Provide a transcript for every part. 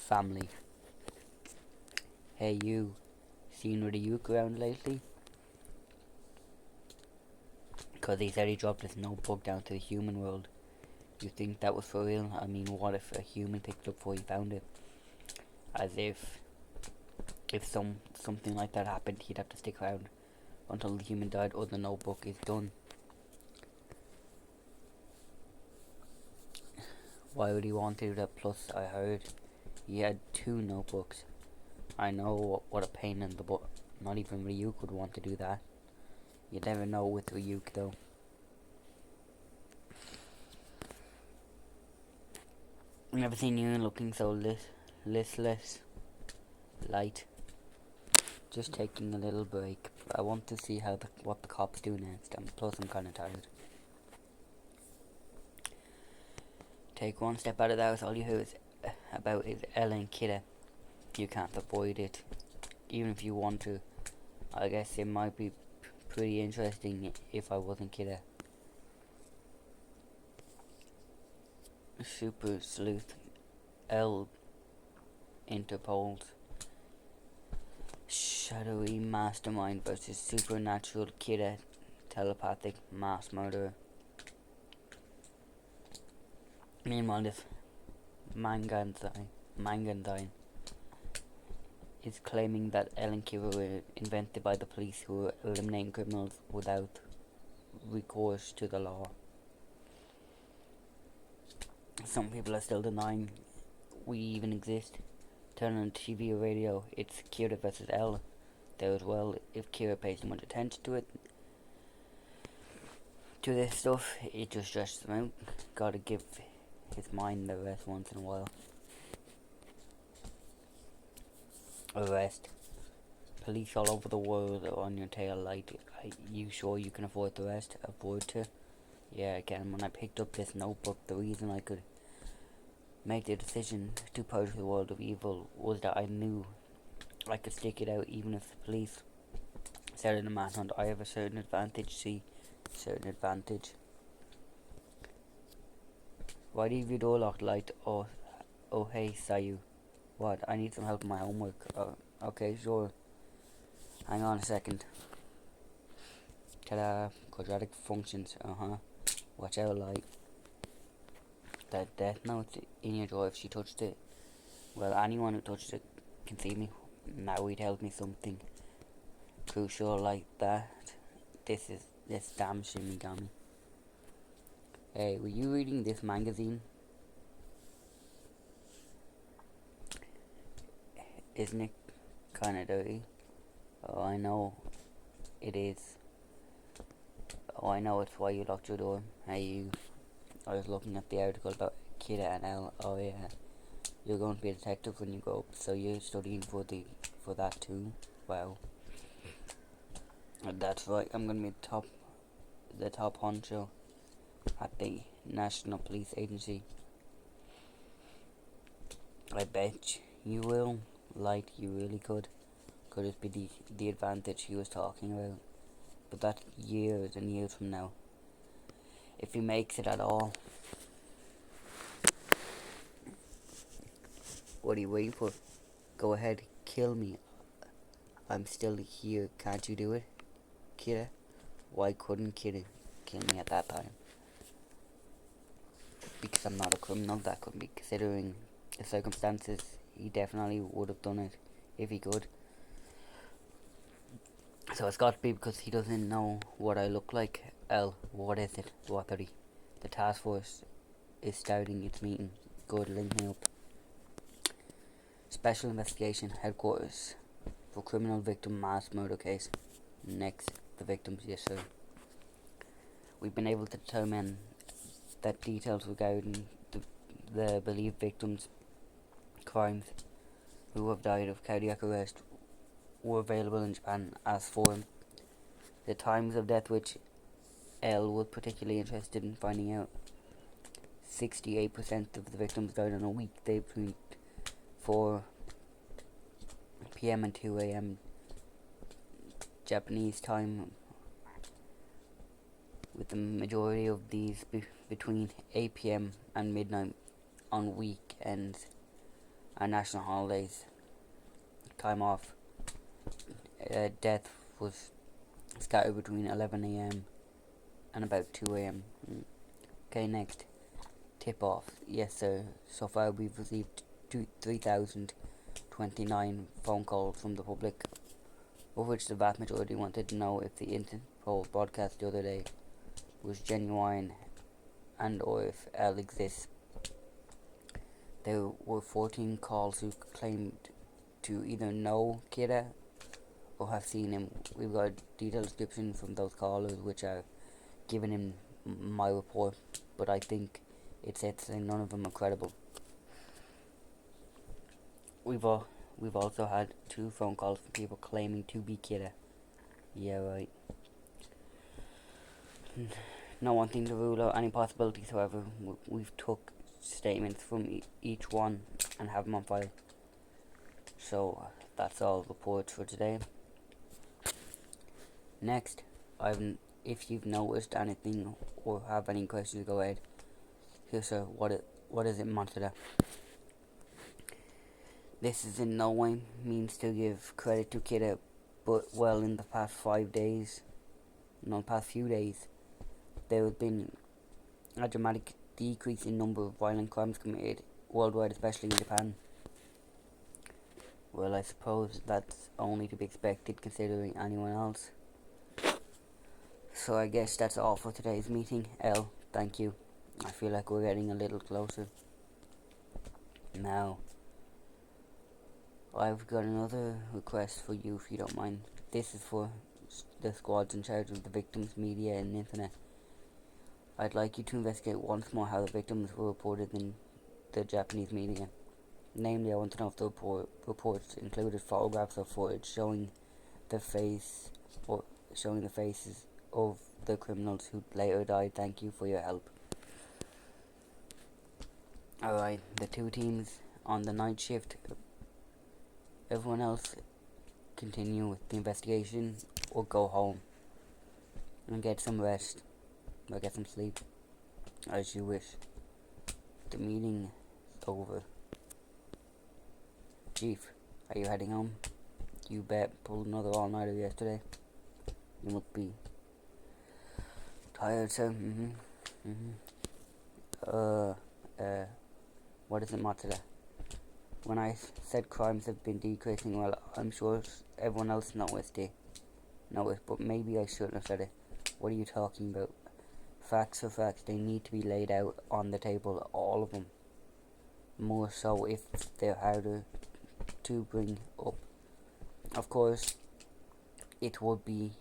family. Hey you, seen Woody Uke around lately? Cause he said he dropped his notebook down to the human world. You think that was for real? I mean, what if a human picked it up before he found it? As if something like that happened, he'd have to stick around until the human died or the notebook is done. Why would he want to do that? Plus, I heard he had 2 notebooks. I know what a pain in the butt. Not even Ryuk would want to do that. You never know with Ryuk though. I've never seen you looking so listless. Light. Just taking a little break. I want to see what the cops do next. And plus, I'm kind of tired. Take one step out of the house. All you hear about is Ella and Kida. You can't avoid it, even if you want to. I guess it might be pretty interesting if I wasn't Kida. Super Sleuth L interpoles. Shadowy mastermind versus supernatural Kida, telepathic mass murderer. Meanwhile, this Mangandine is claiming that El and Kira were invented by the police who were eliminating criminals without recourse to the law. Some people are still denying we even exist. Turn on TV or radio, it's Kira versus El there as well. If Kira pays too much attention to this stuff, it just stresses him out. Gotta give his mind the rest once in a while. Arrest. Police all over the world are on your tail. Like, you sure you can afford the rest? Afford to? Yeah, again, when I picked up this notebook, the reason I could make the decision to purge the world of evil was that I knew I could stick it out even if the police started a manhunt. I have a certain advantage, certain advantage. Why leave your door locked, Light? Oh hey, Sayu. What? I need some help with my homework. Okay, sure. Hang on a second. Ta-da! Quadratic functions. Watch out, Light. That death note in your drawer. If she touched it, well, anyone who touched it can see me. Now he'd help me something crucial like that. This damn Shinigami. Hey, were you reading this magazine? Isn't it kinda dirty? Oh, I know it is. Oh, I know it's why you locked your door. Hey, you. I was looking at the article about Kida and El. Oh yeah, you're going to be a detective when you grow up, so you're studying for that too. Wow. That's right. I'm gonna be the top honcho at the National Police Agency. I bet you will. Light, you really could. Could it be the advantage he was talking about? But that's years and years from now. If he makes it at all. What are you waiting for? Go ahead, kill me. I'm still here. Can't you do it, Kida? Why couldn't Kida kill me at that time? Because I'm not a criminal. That could be. Considering the circumstances, he definitely would have done it if he could. So it's got to be because he doesn't know what I look like. L, what is it? What 30? The task force is starting its meeting. Good, link me up. Special Investigation Headquarters for Criminal Victim Mass Murder Case. Next, the victims, yes sir. We've been able to determine that details regarding the believed victims' crimes who have died of cardiac arrest were available in Japan as for the times of death, which L was particularly interested in finding out. 68% of the victims died on a weekday between 4 p.m. and 2 a.m. Japanese time, with the majority of these between 8 p.m. and midnight on weekends. and national holidays. Time off. Death was scattered between 11 a.m. and about 2 a.m. Okay, next. Tip off. Yes, sir. So far we've received 3,029 phone calls from the public, of which the vast majority wanted to know if the Interpol broadcast the other day was genuine and or if L exists. There were 14 calls who claimed to either know Kira or have seen him. We've got a detailed description from those callers which are given in my report, but I think it's safe to say none of them are credible. We've also had 2 phone calls from people claiming to be Kira. Yeah, right. No one thing to rule out any possibilities, however. We've took statements from each one and have them on file. So that's all reports for today. Next, if you've noticed anything or have any questions, go ahead. Here, sir, what is it, Monster? This is in no way means to give credit to Kidda, but well, in the past past few days, there has been a dramatic decrease in number of violent crimes committed worldwide, especially in Japan. Well, I suppose that's only to be expected considering anyone else. So I guess that's all for today's meeting. L, thank you. I feel like we're getting a little closer. Now, I've got another request for you if you don't mind. This is for the squads in charge of the victims, media and internet. I'd like you to investigate once more how the victims were reported in the Japanese media. Namely, I want to know if the reports included photographs or footage showing the faces of the criminals who later died. Thank you for your help. Alright, the 2 teams on the night shift. Everyone else continue with the investigation or go home and get some rest or get some sleep, as you wish. The meeting is over. Chief, are you heading home? You bet. Pulled another all-nighter yesterday. You must be tired, sir. What is it, Matsuda? When I said crimes have been decreasing, well, I'm sure everyone else noticed, but maybe I shouldn't have said it. What are you talking about? Facts are facts. They need to be laid out on the table, all of them. More so if they're harder to bring up. Of course, it would be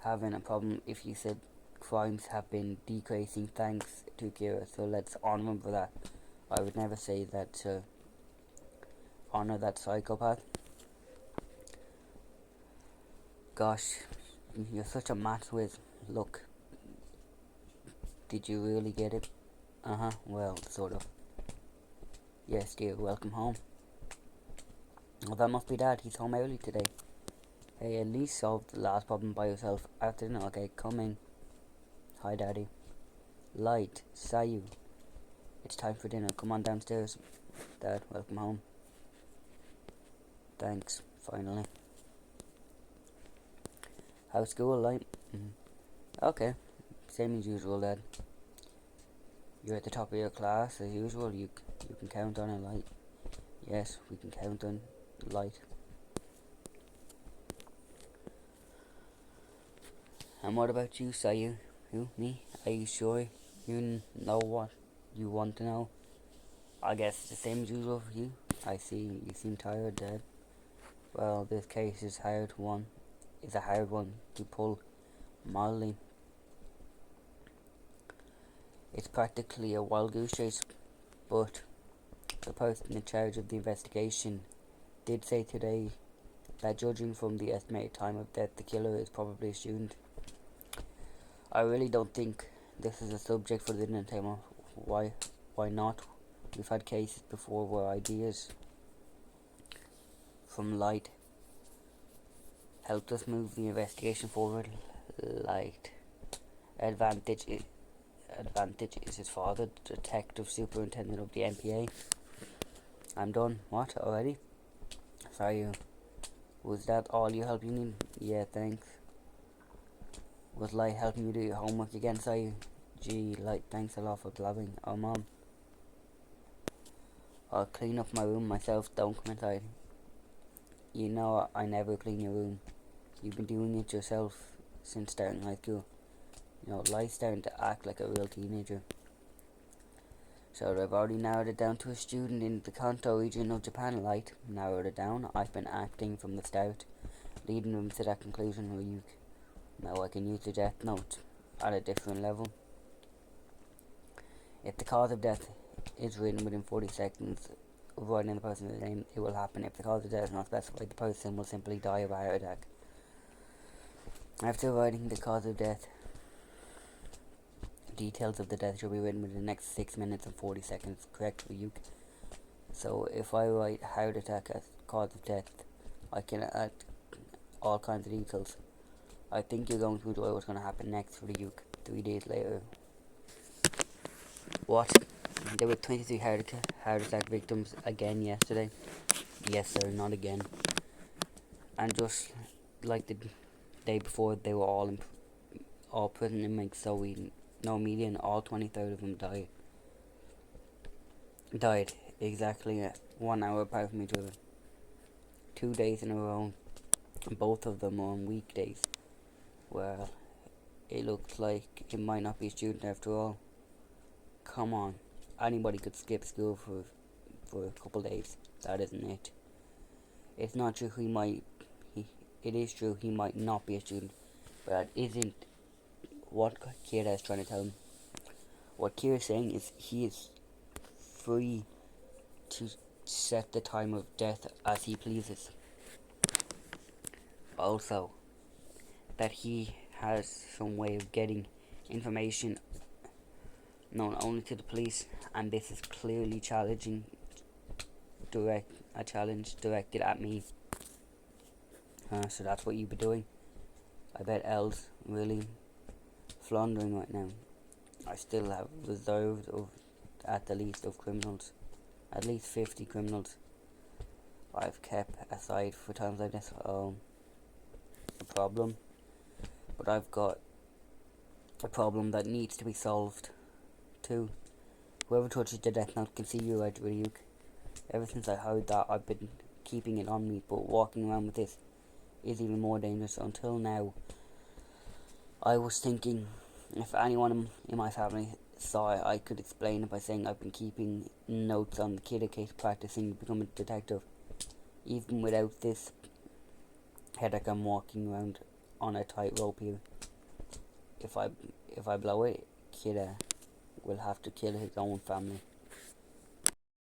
having a problem if you said crimes have been decreasing thanks to Kira, so let's honour him for that. I would never say that to honour that psychopath. Gosh, you're such a maths whiz. Look, did you really get it? Well, sort of. Yes, dear, welcome home. Well, that must be Dad. He's home early today. Hey, at least solve the last problem by yourself. After dinner, okay, come in. Hi, Daddy. Light, Sayu. It's time for dinner. Come on downstairs. Dad, welcome home. Thanks, finally. How's school, Light? Okay, same as usual, Dad. You're at the top of your class, as usual. You can count on it, Light. Yes, we can count on Light. And what about you, Sayu? Who? Me? Are you sure you know what you want to know? I guess it's the same as usual for you. I see. You seem tired, Dad. Well, this case is a hard one to pull mildly. It's practically a wild goose chase, but the person in charge of the investigation did say today that judging from the estimated time of death, the killer is probably a student. I really don't think this is a subject for the dinner table. Why not? We've had cases before where ideas from Light helped us move the investigation forward. Light. Advantage is his father, detective superintendent of the NPA. I'm done. What? Already? Sorry. Was that all your help you need? Yeah, thanks. Was Light helping you do your homework again? Sorry. Gee, Light, thanks a lot for blabbing. Oh, Mom. I'll clean up my room myself. Don't come inside. You know I never clean your room. You've been doing it yourself since starting high school. You know, Light's starting to act like a real teenager. So I've already narrowed it down to a student in the Kanto region of Japan. Light, narrowed it down. I've been acting from the start, leading them to that conclusion. Now I can use the death note at a different level. If the cause of death is written within 40 seconds of writing the person's name, it will happen. If the cause of death is not specified, the person will simply die of a heart attack. After writing the cause of death, details of the death should be written within the next 6 minutes and 40 seconds. Correct for you. So if I write heart attack as cause of death, I can add all kinds of details. I think you're going to enjoy what's going to happen next for the Uke 3 days later. What? There were 23 heart attack victims again yesterday. Yes sir, not again. And just like the day before, they were all prison inmates, so we know median all 23 of them died exactly 1 hour apart from each other. 2 days in a row, both of them on weekdays. Well, it looks like it might not be a student after all. Come on, anybody could skip school for a couple days. That isn't it. It's not true it is true he might not be a student, but that isn't what Kira is trying to tell him. What Kira is saying is he is free to set the time of death as he pleases. Also, that he has some way of getting information known only to the police, and this is clearly a challenge directed at me. So that's what you've been doing. I bet Elle's really floundering right now. I still have reserves of at the least of criminals, at least 50 criminals I've kept aside for times like this. A problem, but I've got a problem that needs to be solved too. Whoever touches the death note can see you right, Ryuk. Ever since I heard that, I've been keeping it on me, but walking around with this is even more dangerous. Until now, I was thinking if anyone in my family saw it, I could explain it by saying I've been keeping notes on the kid case, practicing to become a detective. Even without this headache, I'm walking around on a tightrope here. If I blow it, Kid will have to kill his own family.